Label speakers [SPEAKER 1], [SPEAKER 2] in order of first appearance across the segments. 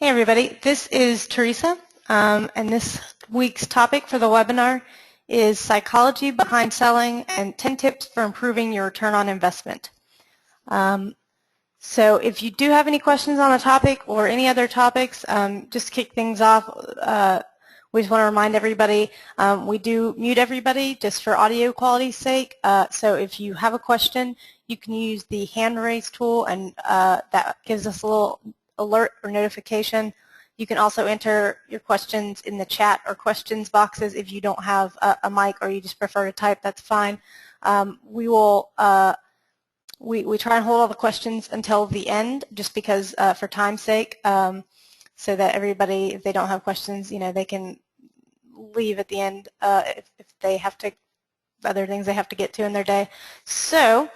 [SPEAKER 1] Hey everybody, this is Teresa, and this week's topic for the webinar is Psychology Behind Selling and 10 Tips for Improving Your Return on Investment. So if you do have any questions on the topic or any other topics, just to kick things off, we just want to remind everybody, we do mute everybody just for audio quality's sake. So if you have a question, you can use the hand raise tool, and that gives us a little alert or notification. You can also enter your questions in the chat or questions boxes if you don't have a mic or you just prefer to type, that's fine. We try and hold all the questions until the end just because for time's sake, so that everybody, if they don't have questions, they can leave at the end if they have to, other things they have to get to in their day. So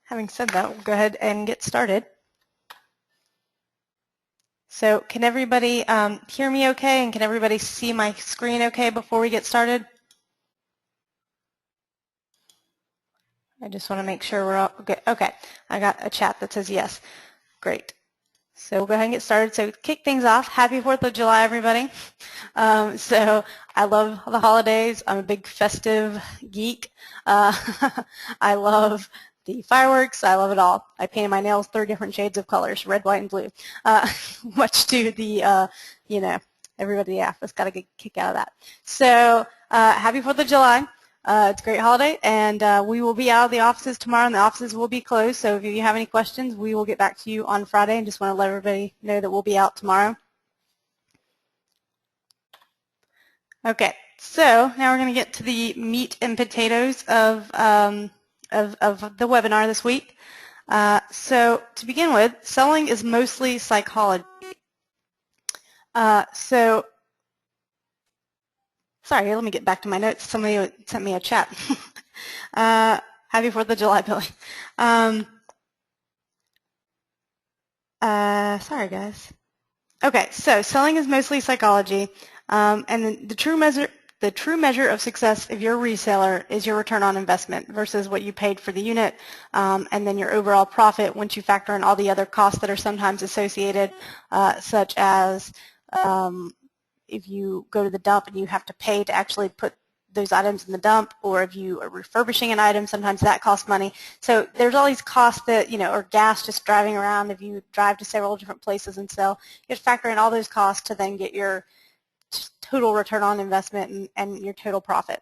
[SPEAKER 1] having said that, we'll go ahead and get started. So can everybody hear me okay, and can everybody see my screen okay before we get started? I just want to make sure we're all good. Okay, I got a chat that says yes. Great. So we'll go ahead and get started. So to kick things off, happy 4th of July, everybody. So I love the holidays. I'm a big festive geek. I love the fireworks. I love it all. I painted my nails 3 different shades of colors, red, white, and blue. Much to the, everybody, yeah, has got a good kick out of that. So happy 4th of July. It's a great holiday, and we will be out of the offices tomorrow, and the offices will be closed. So if you have any questions, we will get back to you on Friday, and just want to let everybody know that we'll be out tomorrow. Okay, so now we're going to get to the meat and potatoes of the webinar this week. So to begin with, selling is mostly psychology. Sorry, let me get back to my notes. Somebody sent me a chat. Happy 4th of July, Billy. Sorry, guys. Okay, so selling is mostly psychology, and the true measure of success if you're a reseller is your return on investment versus what you paid for the unit, and then your overall profit once you factor in all the other costs that are sometimes associated, such as if you go to the dump and you have to pay to actually put those items in the dump, or if you are refurbishing an item, sometimes that costs money. So there's all these costs that, or gas just driving around if you drive to several different places and sell. You have to factor in all those costs to then get your total return on investment and your total profit.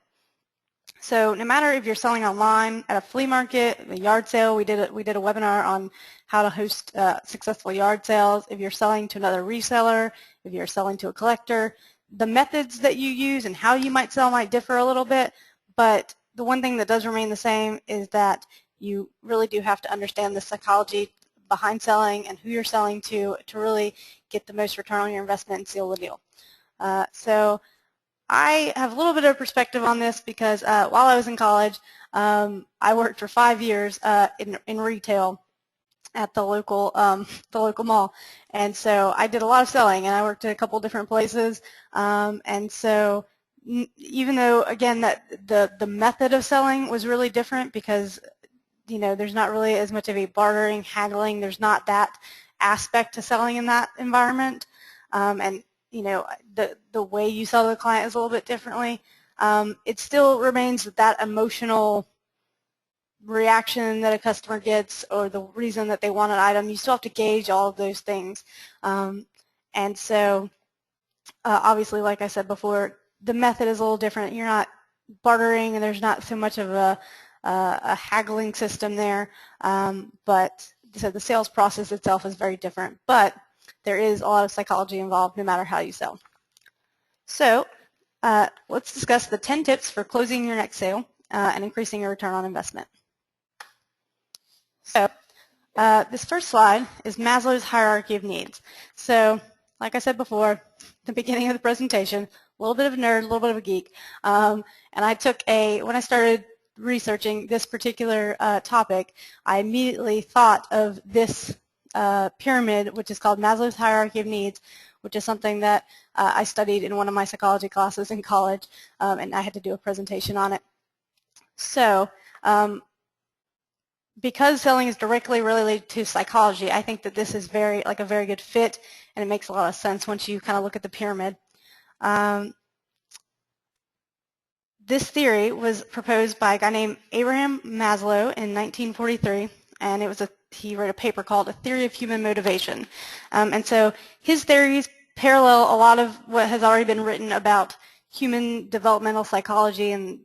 [SPEAKER 1] So no matter if you're selling online, at a flea market, a yard sale, we did a webinar on how to host successful yard sales. If you're selling to another reseller, if you're selling to a collector, the methods that you use and how you might sell might differ a little bit, but the one thing that does remain the same is that you really do have to understand the psychology behind selling and who you're selling to really get the most return on your investment and seal the deal. So I have a little bit of perspective on this because while I was in college, I worked for 5 years in retail at the local mall, and so I did a lot of selling, and I worked at a couple different places, and so even though again that the method of selling was really different because there's not really as much of a bartering, haggling, there's not that aspect to selling in that environment, and the way you sell to the client is a little bit differently. It still remains that emotional reaction that a customer gets or the reason that they want an item. You still have to gauge all of those things. And so obviously, like I said before, the method is a little different. You're not bartering, and there's not so much of a haggling system there. But so the sales process itself is very different. But there is a lot of psychology involved no matter how you sell. So let's discuss the 10 tips for closing your next sale and increasing your return on investment. So this first slide is Maslow's hierarchy of needs. So like I said before, the beginning of the presentation, a little bit of a nerd, a little bit of a geek, and I took when I started researching this particular topic, I immediately thought of this pyramid, which is called Maslow's hierarchy of needs, which is something that I studied in one of my psychology classes in college, and I had to do a presentation on it. So because selling is directly related to psychology, I think that this is a very good fit, and it makes a lot of sense once you kind of look at the pyramid. This theory was proposed by a guy named Abraham Maslow in 1943, and he wrote a paper called A Theory of Human Motivation. And so his theories parallel a lot of what has already been written about human developmental psychology and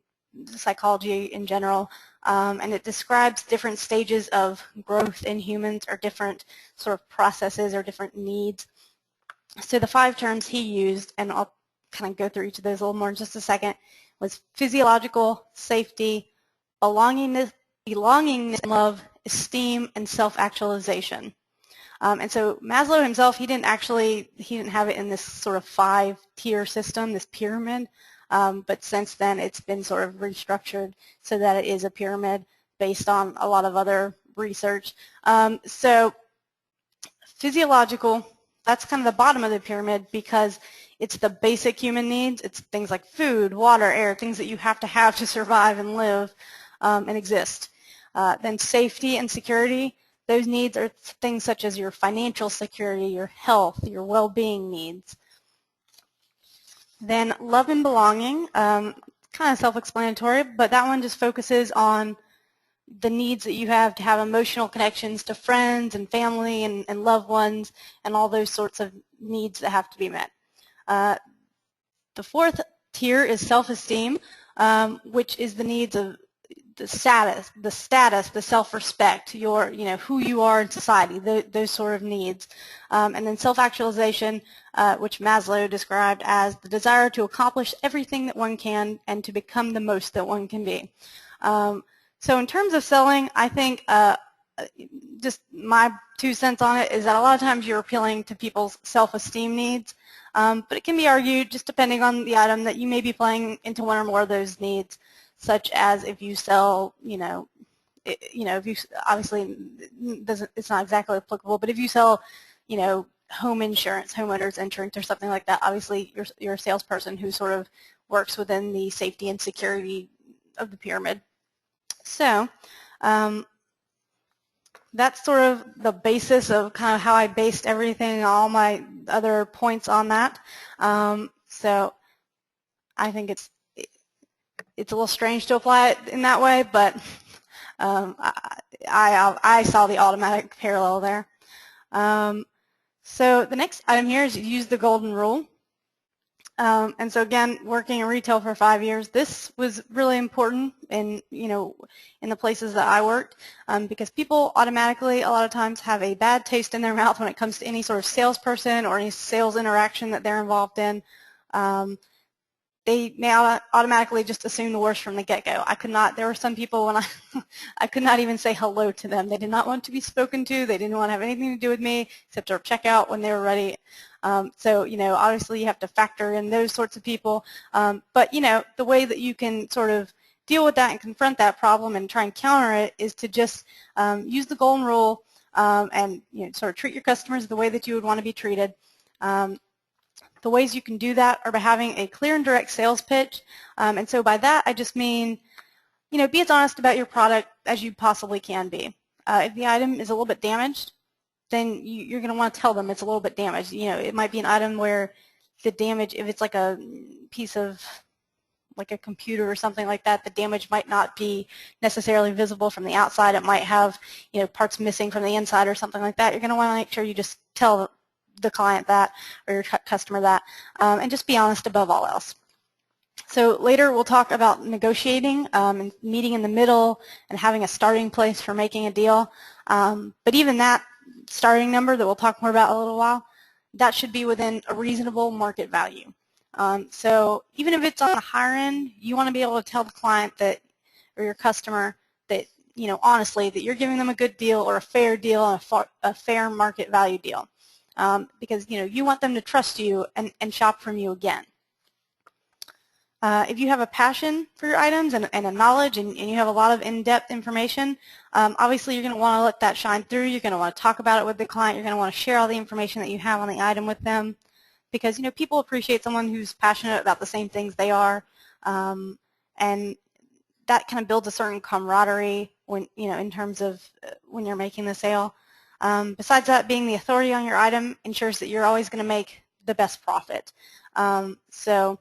[SPEAKER 1] psychology in general, and it describes different stages of growth in humans, or different sort of processes or different needs. So the 5 terms he used, and I'll kind of go through each of those a little more in just a second, was physiological, safety, belongingness, love, esteem, and self-actualization. And so Maslow himself, he didn't have it in this sort of 5-tier system, this pyramid, but since then it's been sort of restructured so that it is a pyramid based on a lot of other research. So physiological, that's kind of the bottom of the pyramid because it's the basic human needs. It's things like food, water, air, things that you have to survive and live and exist. Then safety and security, those needs are things such as your financial security, your health, your well-being needs. Then love and belonging, kind of self-explanatory, but that one just focuses on the needs that you have to have emotional connections to friends and family and loved ones, and all those sorts of needs that have to be met. The 4th tier is self-esteem, which is the needs of the status, the self-respect, who you are in society, those sort of needs. And then self-actualization, which Maslow described as the desire to accomplish everything that one can and to become the most that one can be. So in terms of selling, I think just my 2 cents on it is that a lot of times you're appealing to people's self-esteem needs, but it can be argued, just depending on the item, that you may be playing into one or more of those needs, such as if you sell, if you obviously it's not exactly applicable, but if you sell, home insurance, homeowners insurance, or something like that, obviously you're a salesperson who sort of works within the safety and security of the pyramid. So that's sort of the basis of kind of how I based everything, all my other points on that. So I think it's a little strange to apply it in that way, but I saw the automatic parallel there. So the next item here is use the golden rule. And so again, working in retail for 5 years, this was really important in the places that I worked, because people automatically a lot of times have a bad taste in their mouth when it comes to any sort of salesperson or any sales interaction that they're involved in. They may automatically just assume the worst from the get-go. There were some people when I could not even say hello to them. They did not want to be spoken to. They didn't want to have anything to do with me except to check out when they were ready. So, obviously you have to factor in those sorts of people. But, the way that you can sort of deal with that and confront that problem and try and counter it is to just use the golden rule and, sort of treat your customers the way that you would want to be treated. The ways you can do that are by having a clear and direct sales pitch. And so by that, I just mean, be as honest about your product as you possibly can be. If the item is a little bit damaged, then you're going to want to tell them it's a little bit damaged. It might be an item where the damage, if it's like a piece of, like a computer or something like that, the damage might not be necessarily visible from the outside. It might have, parts missing from the inside or something like that. You're going to want to make sure you just tell the client that, or your customer that, and just be honest above all else. So later we'll talk about negotiating and meeting in the middle and having a starting place for making a deal. But even that starting number that we'll talk more about in a little while, that should be within a reasonable market value. So even if it's on the higher end, you want to be able to tell the client that, or your customer, that, honestly, that you're giving them a good deal or a fair deal and a fair market value deal. Because you want them to trust you and shop from you again. If you have a passion for your items and a knowledge and you have a lot of in-depth information, obviously you're going to want to let that shine through. You're going to want to talk about it with the client. You're going to want to share all the information that you have on the item with them, because people appreciate someone who's passionate about the same things they are, and that kind of builds a certain camaraderie when, in terms of when you're making the sale. Besides that, being the authority on your item ensures that you're always going to make the best profit. So,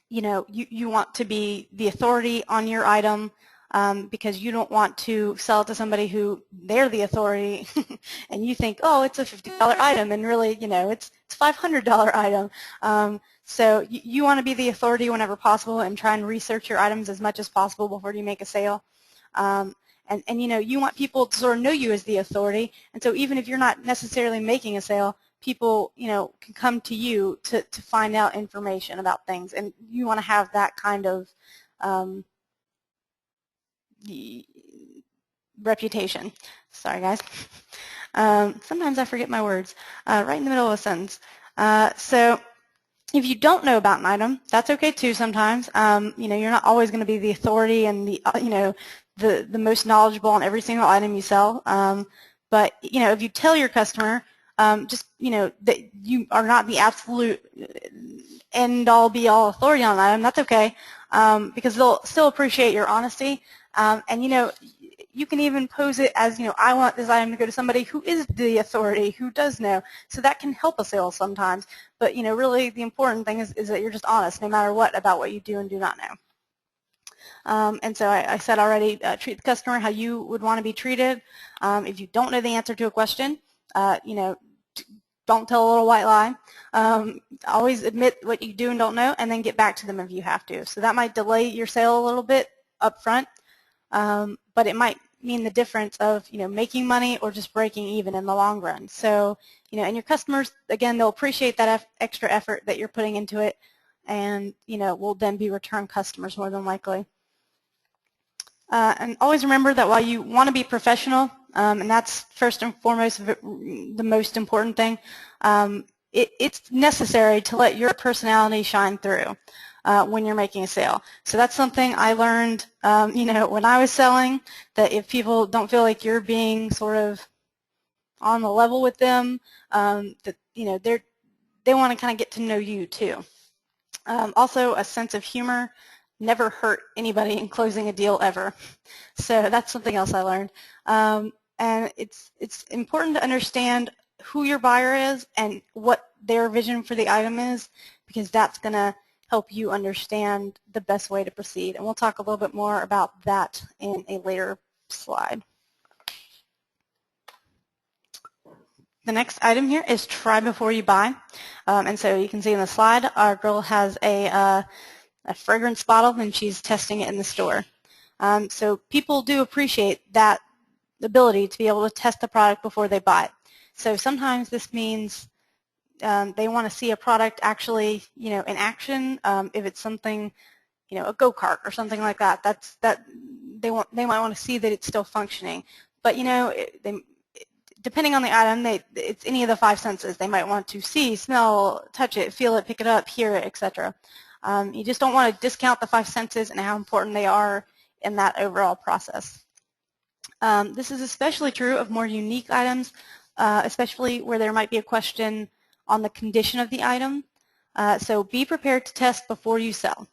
[SPEAKER 1] you want to be the authority on your item because you don't want to sell it to somebody who they're the authority and you think, oh, it's a $50 item, and really, it's a $500 item. So you want to be the authority whenever possible and try and research your items as much as possible before you make a sale. And you want people to sort of know you as the authority, and so even if you're not necessarily making a sale, people, can come to you to find out information about things, and you want to have that kind of reputation. Sorry, guys. Sometimes I forget my words right in the middle of a sentence. So if you don't know about an item, that's okay too sometimes. You're not always going to be the authority and the most knowledgeable on every single item you sell. But, if you tell your customer just, that you are not the absolute end-all, be-all authority on an item, that's okay because they'll still appreciate your honesty. And, you can even pose it as, I want this item to go to somebody who is the authority, who does know. So that can help a sale sometimes. But, really the important thing is that you're just honest no matter what about what you do and do not know. And so I said already, treat the customer how you would want to be treated. If you don't know the answer to a question, don't tell a little white lie. Always admit what you do and don't know, and then get back to them if you have to. So that might delay your sale a little bit up front, but it might mean the difference of making money or just breaking even in the long run. So and your customers, again, they'll appreciate that extra effort that you're putting into it, and will then be return customers more than likely. And always remember that while you want to be professional, and that's first and foremost the most important thing, it's necessary to let your personality shine through when you're making a sale. So that's something I learned, when I was selling, that if people don't feel like you're being sort of on the level with them, that they want to kind of get to know you too. Also, a sense of humor never hurt anybody in closing a deal ever. So that's something else I learned. And it's important to understand who your buyer is and what their vision for the item is, because that's going to help you understand the best way to proceed. And we'll talk a little bit more about that in a later slide. The next item here is try before you buy. And so you can see in the slide, our girl has a fragrance bottle and she's testing it in the store. So people do appreciate that ability to be able to test the product before they buy it. So sometimes this means they want to see a product actually, in action. If it's something, a go-kart or something like that, they might want to see that it's still functioning. But depending on the item, it's any of the 5 senses. They might want to see, smell, touch it, feel it, pick it up, hear it, etc. You just don't want to discount the 5 senses and how important they are in that overall process. This is especially true of more unique items, especially where there might be a question on the condition of the item. So be prepared to test before you sell.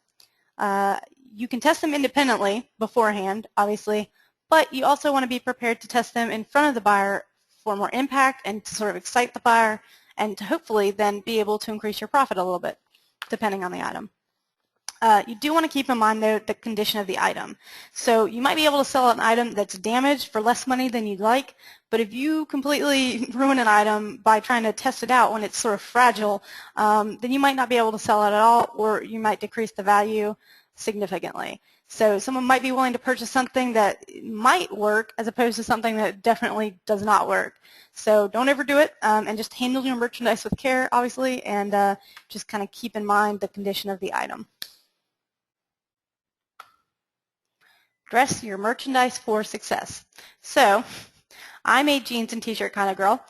[SPEAKER 1] You can test them independently beforehand, obviously, but you also want to be prepared to test them in front of the buyer for more impact and to sort of excite the buyer and to hopefully then be able to increase your profit a little bit, depending on the item. You do want to keep in mind, though, the condition of the item. So you might be able to sell an item that's damaged for less money than you'd like, but if you completely ruin an item by trying to test it out when it's sort of fragile, then you might not be able to sell it at all, or you might decrease the value significantly. So someone might be willing to purchase something that might work as opposed to something that definitely does not work. So don't overdo it, and just handle your merchandise with care, obviously, and just kind of keep in mind the condition of the item. Dress your merchandise for success. So I'm a jeans and t-shirt kind of girl.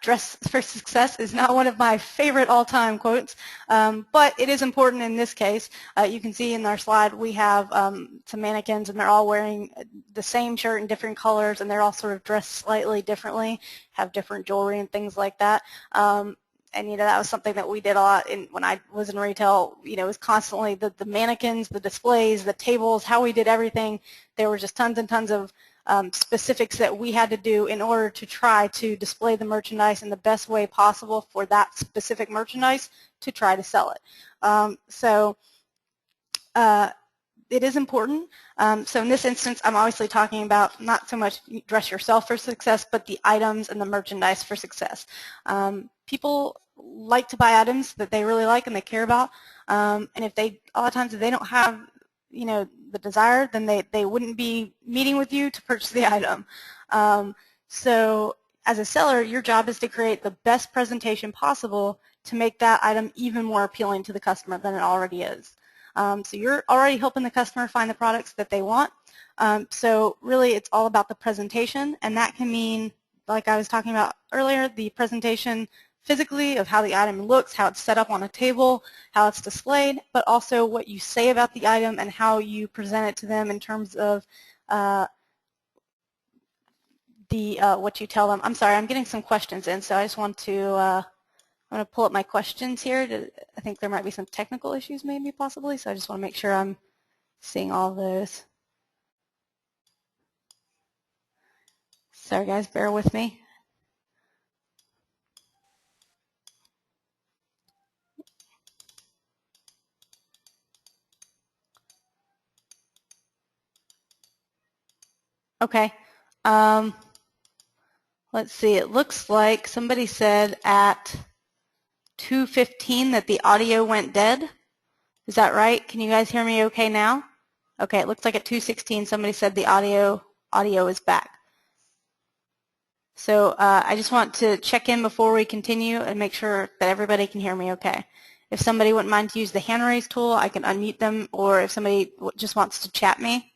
[SPEAKER 1] Dress for success is not one of my favorite all-time quotes, but it is important in this case. You can see in our slide we have some mannequins, and they're all wearing the same shirt in different colors, and they're all sort of dressed slightly differently, have different jewelry and things like that. and that was something that we did a lot when I was in retail. It was constantly the mannequins, the displays, the tables, how we did everything. There were just tons and tons of specifics that we had to do in order to try to display the merchandise in the best way possible for that specific merchandise to try to sell it. It is important. So in this instance, I'm obviously talking about not so much dress yourself for success, but the items and the merchandise for success. People like to buy items that they really like and they care about, and if a lot of times if they don't have the desire, then they wouldn't be meeting with you to purchase the item. So as a seller, your job is to create the best presentation possible to make that item even more appealing to the customer than it already is. So you're already helping the customer find the products that they want. So really it's all about the presentation, and that can mean, like I was talking about earlier, the presentation physically of how the item looks, how it's set up on a table, how it's displayed, but also what you say about the item and how you present it to them in terms of what you tell them. I'm sorry, I'm getting some questions in, so I just want to I'm going to pull up my questions here. I think there might be some technical issues maybe possibly, so I just want to make sure I'm seeing all those. Sorry guys, bear with me. Okay. Let's see. It looks like somebody said at 2:15 that the audio went dead. Is that right? Can you guys hear me okay now? Okay, it looks like at 2:16 somebody said the audio is back. So I just want to check in before we continue and make sure that everybody can hear me okay. If somebody wouldn't mind to use the hand raise tool, I can unmute them, or if somebody just wants to chat me.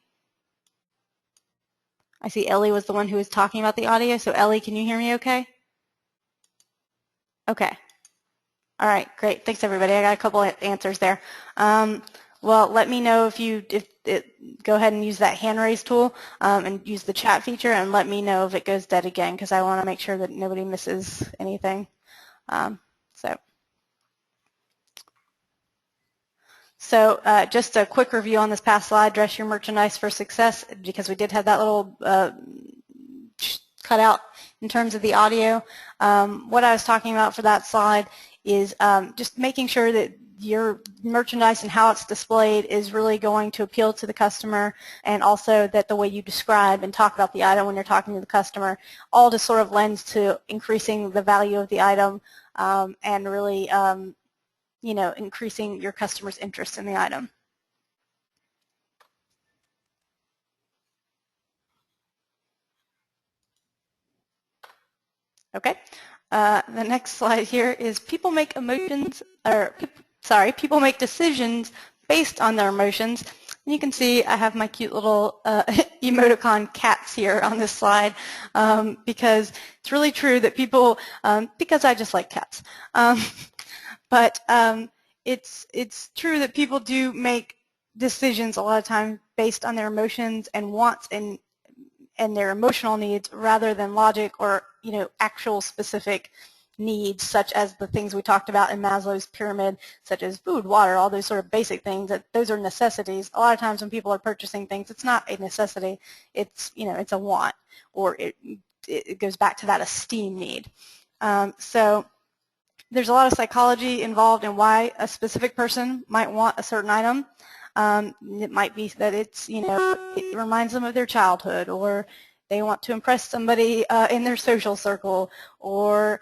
[SPEAKER 1] I see Ellie was the one who was talking about the audio, so Ellie, can you hear me okay? Okay. All right, great. Thanks, everybody. I got a couple of answers there. Well, let me know if go ahead and use that hand raise tool and use the chat feature, and let me know if it goes dead again, because I want to make sure that nobody misses anything. So just a quick review on this past slide, dress your merchandise for success, because we did have that little cut out in terms of the audio. What I was talking about for that slide is just making sure that your merchandise and how it's displayed is really going to appeal to the customer, and also that the way you describe and talk about the item when you're talking to the customer all just sort of lends to increasing the value of the item and really increasing your customer's interest in the item. Okay. The next slide here is people make decisions based on their emotions. And you can see I have my cute little emoticon cats here on this slide because it's really true that people, because I just like cats, but it's true that people do make decisions a lot of times based on their emotions and wants and their emotional needs rather than logic or actual specific needs, such as the things we talked about in Maslow's pyramid, such as food, water, all those sort of basic things. Those are necessities. A lot of times when people are purchasing things, it's not a necessity. It's it's a want, or it goes back to that esteem need. So there's a lot of psychology involved in why a specific person might want a certain item. It might be that it's, it reminds them of their childhood, or they want to impress somebody in their social circle, or,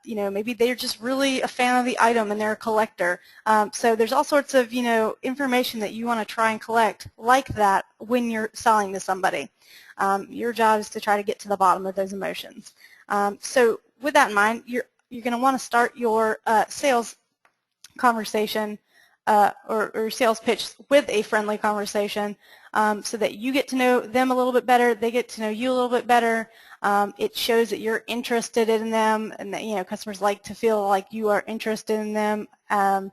[SPEAKER 1] maybe they're just really a fan of the item and they're a collector. So there's all sorts of, information that you want to try and collect like that when you're selling to somebody. Your job is to try to get to the bottom of those emotions. So with that in mind, you're going to want to start your sales conversation or sales pitch with a friendly conversation so that you get to know them a little bit better, they get to know you a little bit better. It shows that you're interested in them, and that customers like to feel like you are interested in them, and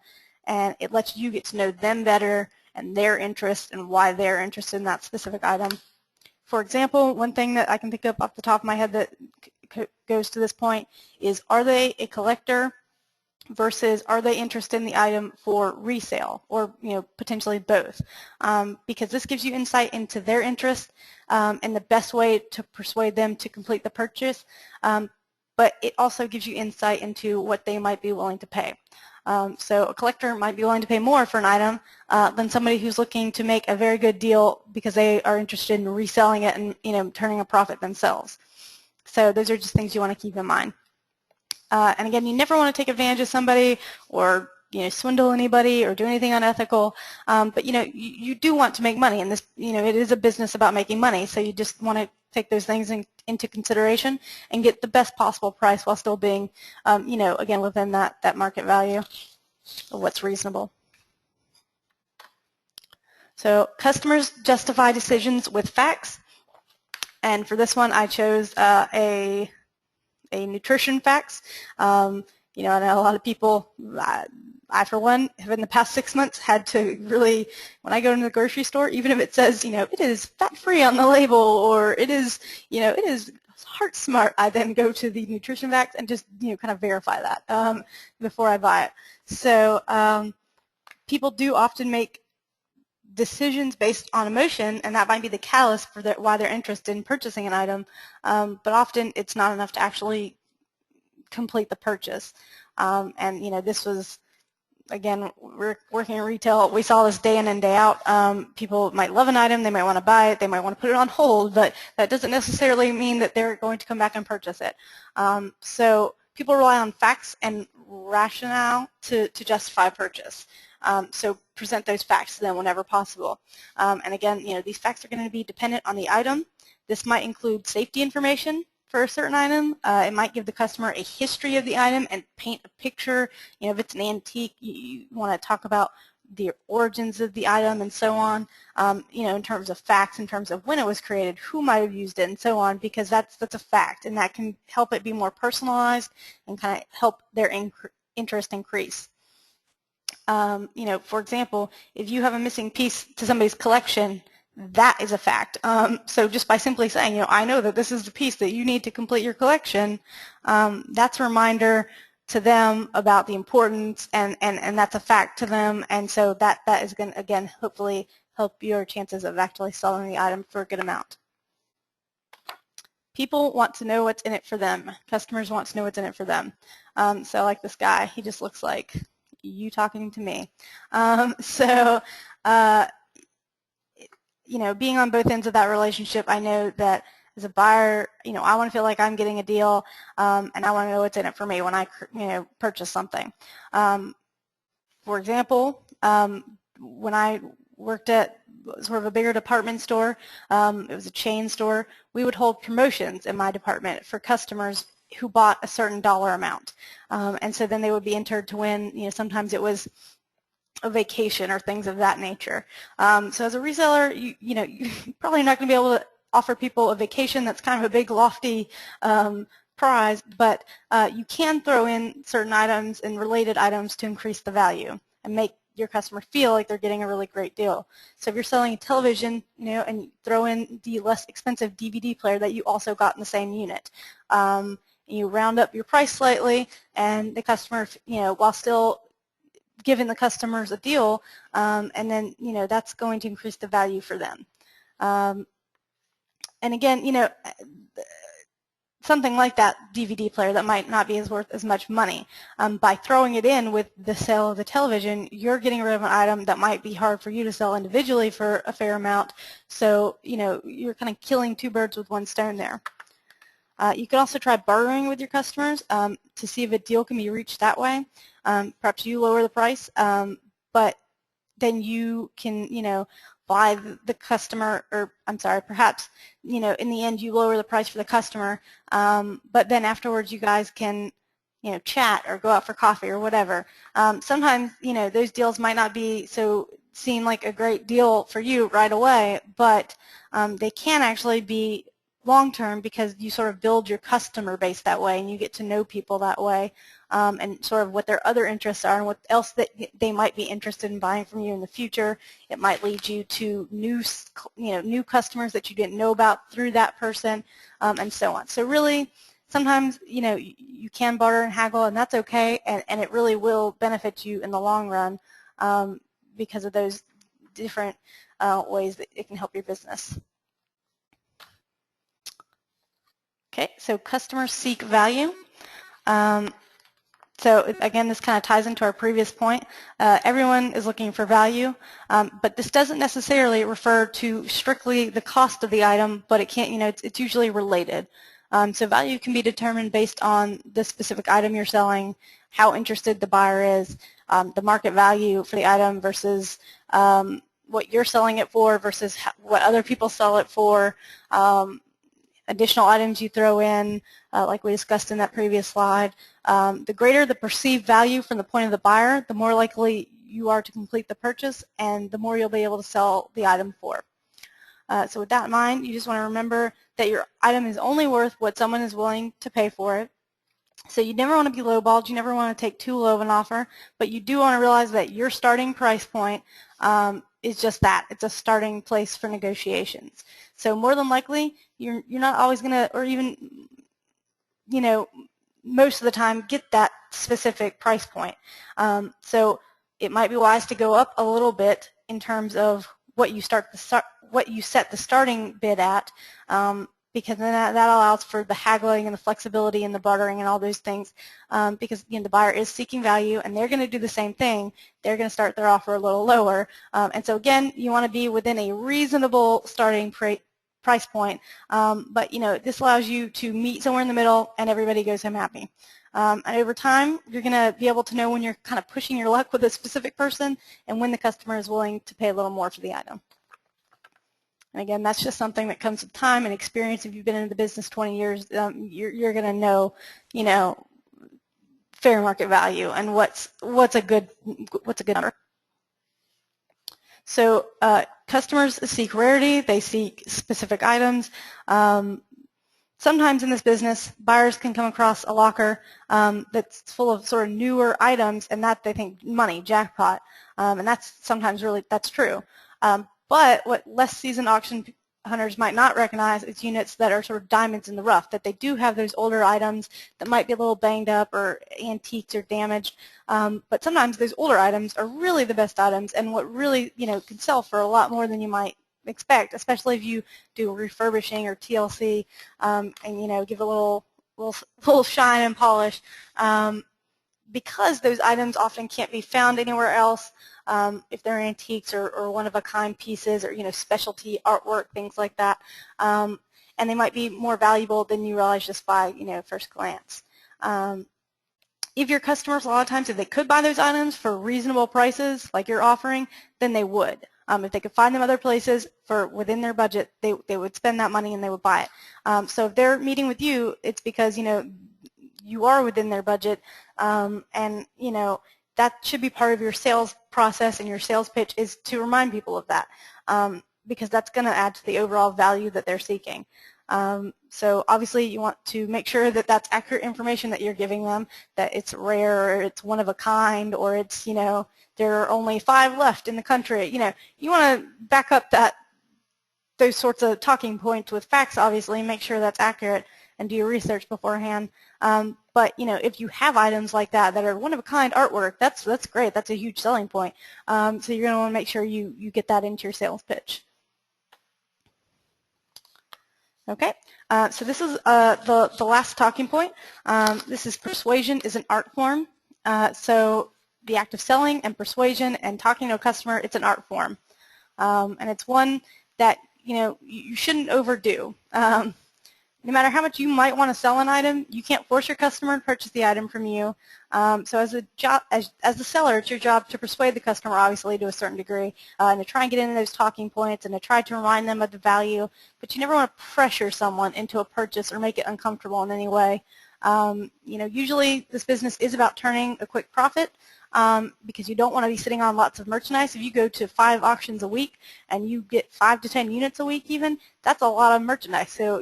[SPEAKER 1] it lets you get to know them better and their interests and why they're interested in that specific item. For example, one thing that I can pick up off the top of my head that goes to this point is, are they a collector? versus are they interested in the item for resale, or potentially both, because this gives you insight into their interest and the best way to persuade them to complete the purchase, but it also gives you insight into what they might be willing to pay. So a collector might be willing to pay more for an item than somebody who's looking to make a very good deal because they are interested in reselling it and turning a profit themselves. So those are just things you want to keep in mind. And again, you never want to take advantage of somebody or swindle anybody or do anything unethical. But you do want to make money, and this it is a business about making money. So you just want to take those things into consideration and get the best possible price while still being, again, within that market value of what's reasonable. So customers justify decisions with facts, and for this one, I chose a nutrition facts. I know a lot of people, I for one, have in the past 6 months had to really, when I go into the grocery store, even if it says, it is fat-free on the label, or it is Heart Smart, I then go to the nutrition facts and just, kind of verify that before I buy it. So people do often make decisions based on emotion, and that might be the catalyst for why they're interested in purchasing an item, but often it's not enough to actually complete the purchase. And this was, again, we're working in retail, we saw this day in and day out. People might love an item, they might want to buy it, they might want to put it on hold, but that doesn't necessarily mean that they're going to come back and purchase it. So people rely on facts and rationale to justify purchase. So present those facts to them whenever possible. And again, these facts are going to be dependent on the item. This might include safety information for a certain item. It might give the customer a history of the item and paint a picture. If it's an antique, you want to talk about the origins of the item and so on, in terms of facts, in terms of when it was created, who might have used it, and so on, because that's a fact, and that can help it be more personalized and kind of help their interest increase. For example, if you have a missing piece to somebody's collection, that is a fact. So just by simply saying, I know that this is the piece that you need to complete your collection, that's a reminder to them about the importance, and that's a fact to them, and so that is going to, again, hopefully help your chances of actually selling the item for a good amount. People want to know what's in it for them. Customers want to know what's in it for them. So like this guy, he just looks like you talking to me. Being on both ends of that relationship, I know that as a buyer, I want to feel like I'm getting a deal, and I want to know what's in it for me when I, purchase something. For example, when I worked at sort of a bigger department store, it was a chain store, we would hold promotions in my department for customers who bought a certain dollar amount. And so then they would be entered to win, sometimes it was a vacation or things of that nature. So as a reseller, you're probably not going to be able to offer people a vacation. That's kind of a big, lofty prize, but you can throw in certain items and related items to increase the value and make your customer feel like they're getting a really great deal. So if you're selling a television, and you throw in the less expensive DVD player that you also got in the same unit, you round up your price slightly, and the customer, while still giving the customers a deal, and then, that's going to increase the value for them. And again, something like that DVD player that might not be worth as much money. By throwing it in with the sale of the television, you're getting rid of an item that might be hard for you to sell individually for a fair amount. So, you're kind of killing two birds with one stone there. You can also try bartering with your customers to see if a deal can be reached that way. Perhaps you lower the price, but then you can, buy the customer, or I'm sorry, perhaps, in the end you lower the price for the customer, but then afterwards you guys can, chat or go out for coffee or whatever. Sometimes, those deals might not be seem like a great deal for you right away, but they can actually be long-term because you sort of build your customer base that way, and you get to know people that way, and sort of what their other interests are and what else that they might be interested in buying from you in the future. It might lead you to new customers that you didn't know about through that person, and so on. So really, sometimes, you can barter and haggle, and that's okay, and it really will benefit you in the long run because of those different ways that it can help your business. Okay, so customers seek value. So again, this kind of ties into our previous point. Everyone is looking for value, but this doesn't necessarily refer to strictly the cost of the item, but it can't, it's usually related. So value can be determined based on the specific item you're selling, how interested the buyer is, the market value for the item versus what you're selling it for versus what other people sell it for, additional items you throw in, like we discussed in that previous slide. The greater the perceived value from the point of the buyer, the more likely you are to complete the purchase and the more you'll be able to sell the item for. So with that in mind, you just want to remember that your item is only worth what someone is willing to pay for it. So you never want to be lowballed, you never want to take too low of an offer, but you do want to realize that your starting price point is just that. It's a starting place for negotiations. So more than likely, you're not always going to, or even, most of the time, get that specific price point. So it might be wise to go up a little bit in terms of what you set the starting bid at, because then that allows for the haggling and the flexibility and the bartering and all those things, because the buyer is seeking value and they're going to do the same thing. They're going to start their offer a little lower, and so again, you want to be within a reasonable starting price point, but this allows you to meet somewhere in the middle and everybody goes home happy. And over time, you're going to be able to know when you're kind of pushing your luck with a specific person and when the customer is willing to pay a little more for the item. And again, that's just something that comes with time and experience. If you've been in the business 20 years, you're going to know, fair market value and what's a good number. So customers seek rarity. They seek specific items. Sometimes in this business, buyers can come across a locker that's full of sort of newer items, and that they think money, jackpot, and that's sometimes that's true. But what less seasoned auction hunters might not recognize is units that are sort of diamonds in the rough, that they do have those older items that might be a little banged up or antiqued or damaged, but sometimes those older items are really the best items and what really can sell for a lot more than you might expect, especially if you do refurbishing or TLC and give a little shine and polish. Because those items often can't be found anywhere else, if they're antiques or one-of-a-kind pieces or specialty artwork, things like that, and they might be more valuable than you realize just by first glance. If your customers, a lot of times, if they could buy those items for reasonable prices like you're offering, then they would. If they could find them other places for within their budget, they would spend that money and they would buy it. So if they're meeting with you, it's because you are within their budget, and that should be part of your sales process, and your sales pitch is to remind people of that, because that's going to add to the overall value that they're seeking. So obviously you want to make sure that that's accurate information that you're giving them, that it's rare or it's one of a kind or it's there are only 5 left in the country. You want to back up those sorts of talking points with facts, obviously, make sure that's accurate and do your research beforehand. But if you have items like that are one-of-a-kind artwork, that's great. That's a huge selling point. So you're going to want to make sure you get that into your sales pitch. Okay, so this is the last talking point. This is persuasion is an art form. So the act of selling and persuasion and talking to a customer, it's an art form. And it's one that you shouldn't overdo. No matter how much you might want to sell an item, you can't force your customer to purchase the item from you. So as the seller, it's your job to persuade the customer, obviously, to a certain degree, and to try and get into those talking points and to try to remind them of the value. But you never want to pressure someone into a purchase or make it uncomfortable in any way. Usually this business is about turning a quick profit, because you don't want to be sitting on lots of merchandise. If you go to 5 auctions a week and you get 5 to 10 units a week even, that's a lot of merchandise. So,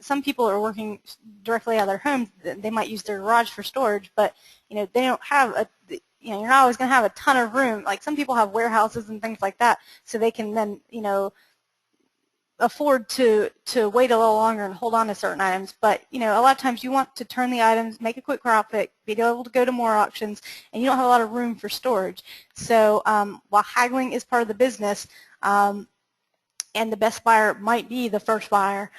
[SPEAKER 1] some people are working directly out of their homes. They might use their garage for storage, but, they don't have you're not always going to have a ton of room. Like some people have warehouses and things like that, so they can then, afford to wait a little longer and hold on to certain items, but a lot of times you want to turn the items, make a quick profit, be able to go to more auctions, and you don't have a lot of room for storage. So while haggling is part of the business, and the best buyer might be the first buyer,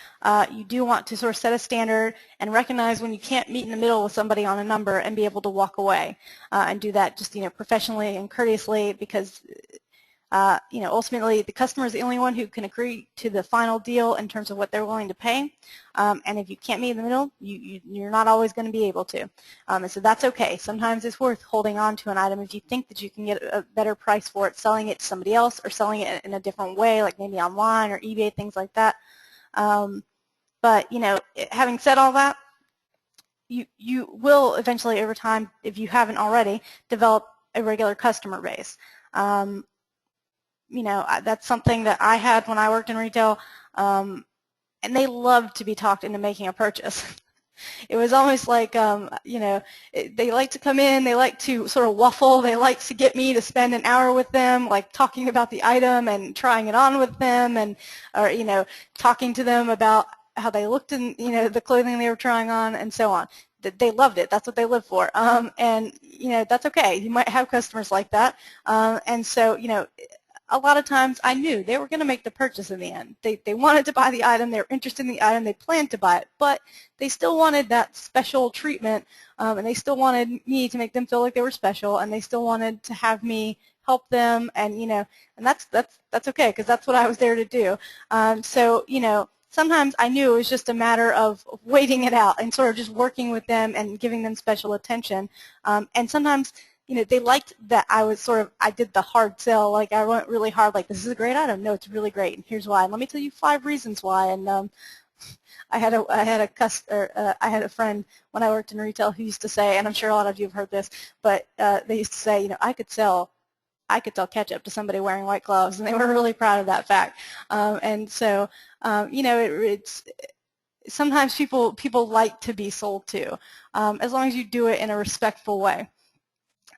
[SPEAKER 1] you do want to sort of set a standard and recognize when you can't meet in the middle with somebody on a number and be able to walk away, and do that just professionally and courteously, because ultimately the customer is the only one who can agree to the final deal in terms of what they're willing to pay, and if you can't meet in the middle, you're not always going to be able to, and so that's okay. Sometimes it's worth holding on to an item if you think that you can get a better price for it, selling it to somebody else or selling it in a different way, like maybe online or eBay, things like that. But having said all that, you will eventually, over time, if you haven't already, develop a regular customer base. That's something that I had when I worked in retail, and they loved to be talked into making a purchase. It was almost like, they like to come in, they like to sort of waffle, they like to get me to spend an hour with them, like talking about the item and trying it on with them, and or talking to them about how they looked in the clothing they were trying on, and so on. They loved it. That's what they live for, and that's okay. You might have customers like that, and so a lot of times I knew they were going to make the purchase in the end. They wanted to buy the item, they were interested in the item, they planned to buy it, but they still wanted that special treatment, and they still wanted me to make them feel like they were special, and they still wanted to have me help them, and and that's okay, because that's what I was there to do. So sometimes I knew it was just a matter of waiting it out and sort of just working with them and giving them special attention, and sometimes they liked that I did the hard sell, like I went really hard, like this is a great item, no, it's really great, and here's why, and let me tell you 5 reasons why. And I had a friend when I worked in retail who used to say, and I'm sure a lot of you have heard this, but they used to say, I could sell ketchup to somebody wearing white gloves, and they were really proud of that fact. And so it's sometimes people like to be sold to, as long as you do it in a respectful way.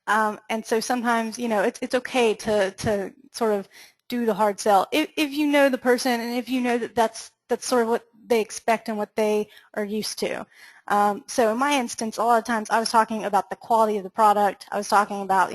[SPEAKER 1] And so sometimes, it's okay to sort of do the hard sell if you know the person, and if you know that that's sort of what they expect and what they are used to. So in my instance, a lot of times I was talking about the quality of the product. I was talking about,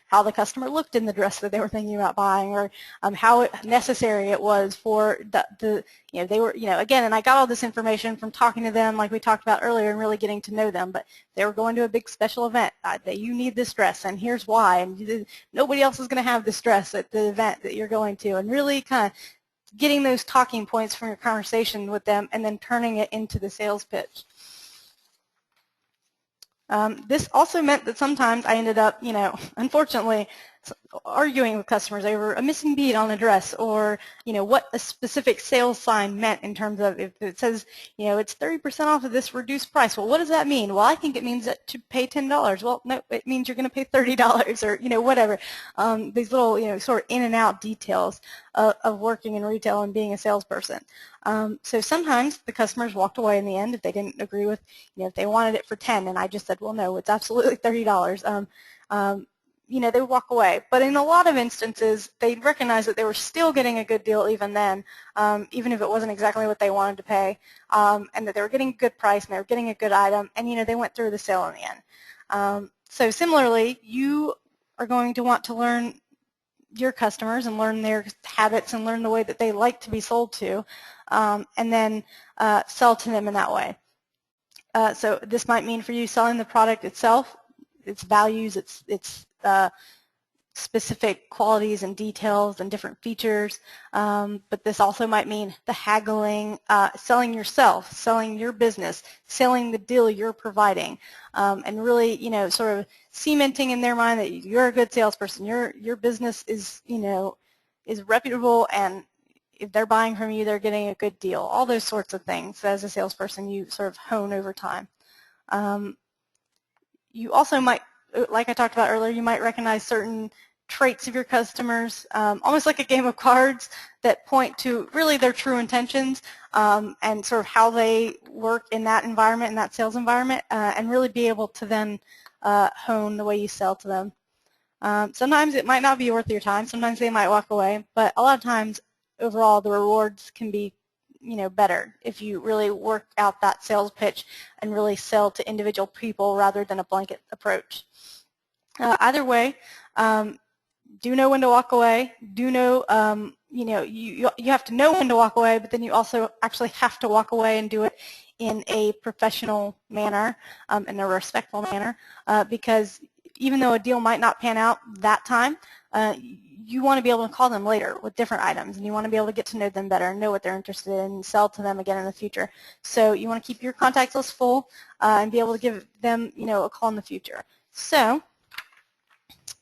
[SPEAKER 1] how the customer looked in the dress that they were thinking about buying, or how necessary it was for they were, again, and I got all this information from talking to them, like we talked about earlier, and really getting to know them. But they were going to a big special event that you need this dress, and here's why, and nobody else is going to have this dress at the event that you're going to, and really kind of getting those talking points from your conversation with them and then turning it into the sales pitch. This also meant that sometimes I ended up, unfortunately, arguing with customers over a missing bead on a dress, or what a specific sales sign meant in terms of, if it says it's 30% off of this reduced price, well, what does that mean? Well, I think it means that to pay $10. Well, no, it means you're going to pay $30, or whatever. These little sort of in and out details of working in retail and being a salesperson. So sometimes the customers walked away in the end if they didn't agree with, if they wanted it for 10, and I just said, well, no, it's absolutely $30. They would walk away. But in a lot of instances, they'd recognize that they were still getting a good deal even then, even if it wasn't exactly what they wanted to pay, and that they were getting a good price and they were getting a good item, and they went through the sale in the end. So similarly, you are going to want to learn your customers and learn their habits and learn the way that they like to be sold to, and then sell to them in that way. So this might mean for you selling the product itself, its values, its specific qualities and details and different features, but this also might mean the haggling, selling yourself, selling your business, selling the deal you're providing, and really, sort of cementing in their mind that you're a good salesperson. Your business is, is reputable, and if they're buying from you, they're getting a good deal. All those sorts of things as a salesperson you sort of hone over time. You also might, like I talked about earlier, you might recognize certain traits of your customers, almost like a game of cards, that point to really their true intentions, and sort of how they work in that environment, in that sales environment, and really be able to then hone the way you sell to them. Sometimes it might not be worth your time. Sometimes they might walk away, but a lot of times overall the rewards can be better if you really work out that sales pitch and really sell to individual people rather than a blanket approach. Either way, do know when to walk away. Do know, you have to know when to walk away, but then you also actually have to walk away and do it in a professional manner, in a respectful manner, because even though a deal might not pan out that time, you want to be able to call them later with different items, and you want to be able to get to know them better and know what they're interested in and sell to them again in the future. So you want to keep your contact list full and be able to give them, a call in the future. So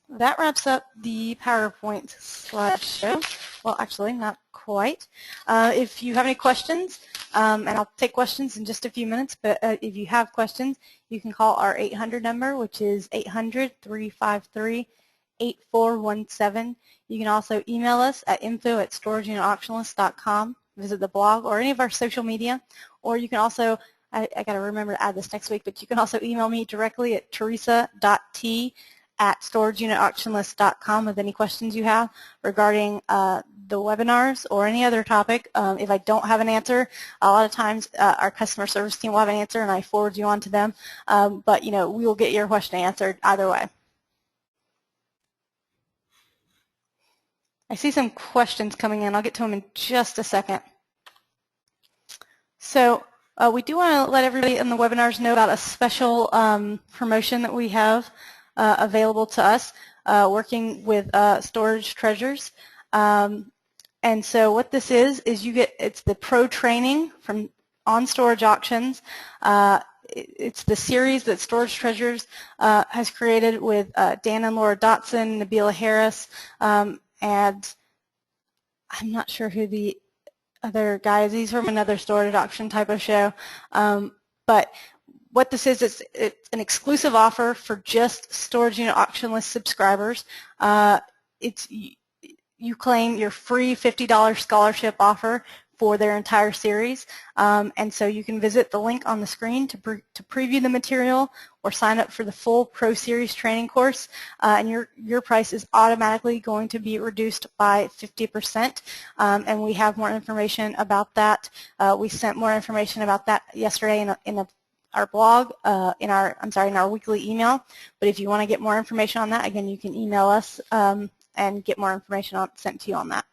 [SPEAKER 1] that wraps up the PowerPoint slideshow. Well, actually, not quite. If you have any questions, and I'll take questions in just a few minutes, but if you have questions, you can call our 800 number, which is 800-353-8417. You can also email us at info@storageunitauctionlist.com, visit the blog or any of our social media, or you can also, I got to remember to add this next week, but you can also email me directly at teresa.t@storageunitauctionlist.com with any questions you have regarding the webinars or any other topic. If I don't have an answer, a lot of times our customer service team will have an answer and I forward you on to them. But we will get your question answered either way. I see some questions coming in. I'll get to them in just a second. So we do want to let everybody in the webinars know about a special promotion that we have available to us working with Storage Treasures. And so what this is it's the pro training from on storage auctions. It's the series that Storage Treasures has created with Dan and Laura Dotson, Nabila Harris, and I'm not sure who the other guy is. He's from another storage auction type of show. But what this is, it's an exclusive offer for just Storage Unit Auction List subscribers. You claim your free $50 scholarship offer for their entire series, and so you can visit the link on the screen to preview the material or sign up for the full Pro Series training course, and your price is automatically going to be reduced by 50%, and we have more information about that. We sent more information about that yesterday in our blog, in our weekly email. But if you want to get more information on that, again, you can email us and get more information sent to you on that.